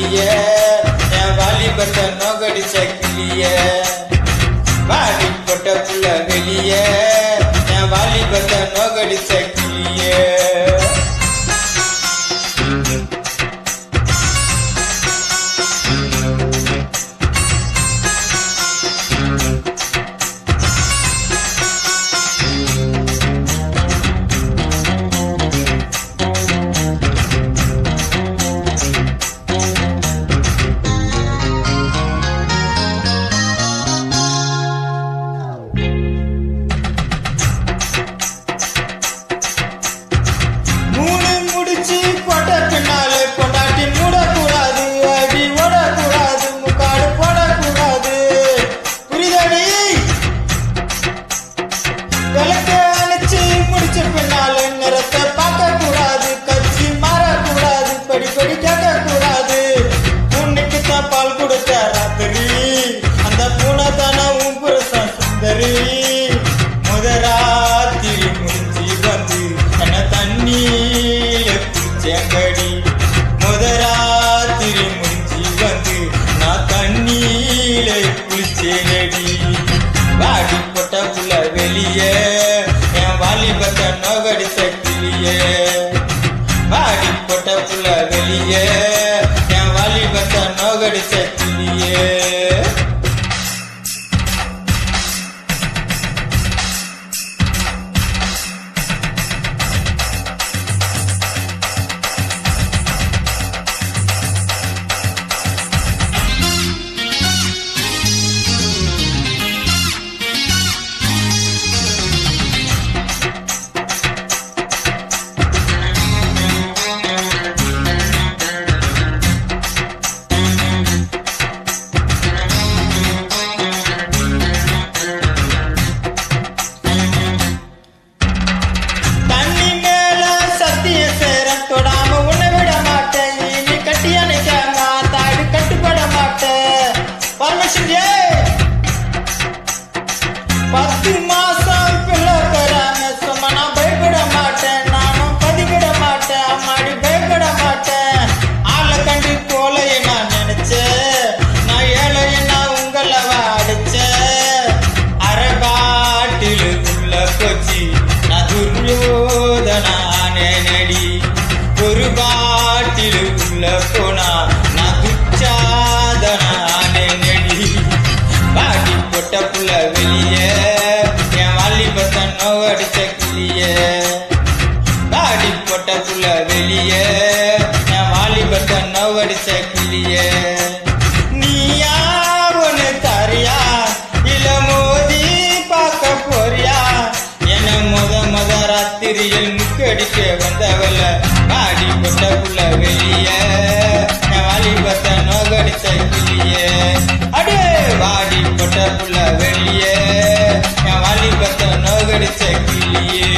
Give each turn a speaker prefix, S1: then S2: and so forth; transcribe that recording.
S1: வெளியே என் வாலிபத்தை நோகடிச்ச கிளியே வாடி போட்ட புள்ள வெளியே என் வாலிபத்தை நோகடிச்ச கிளியே முதராத்திரி முடிஞ்சி வந்து என்ன தண்ணீர குளிச்சேங்கடி முதராத்திரி முடிஞ்சி வந்து நான் தண்ணீர குளிச்சேங்கடி வாடி போட்ட புள்ள வெளியே என் வாலிபத்தை நோகடிச்ச கிளியே வாடி போட்ட புள்ள வெளியே என் வாலிபத்தை நோகடிச்ச கிளியே பத்து மாசம் பிள்ளை பெறாம சும்மா நான் பயப்பட மாட்டேன் நானும் பதிக்கிட மாட்டேன் அம்மாடி பயப்பட மாட்டேன் ஆளை கண்டு போலைய நான் நினைச்சேன் நான் ஏழைய நான் உங்களை அடிச்சேன் அரைகாட்டில் உள்ள போச்சு நான் துரியோதனானே நடி ஒரு காட்டில் உள்ள போனா நான் துச்சாதனானே நடி வாடி போட்ட புள்ள வெளியே என் வாலிபத்தை நோகடிச்ச கிளியே வாடி போட்ட புள்ள வெளியே என் வாலிபத்தை நோகடிச்ச கிளியே நீயா ஒன்னு தரியா இல்ல மோதி பார்க்க போறியா என்ன முத ராத்திரியில் முக்கடிக்க வந்தவள வாடி போட்ட புள்ள வெளியே என் வாலிபத்தை நோகடிச்ச கிளியே அடே வாடி போட்ட புள்ள வெளியே என் வாலிபத்தை நோகடிச்ச கிளியே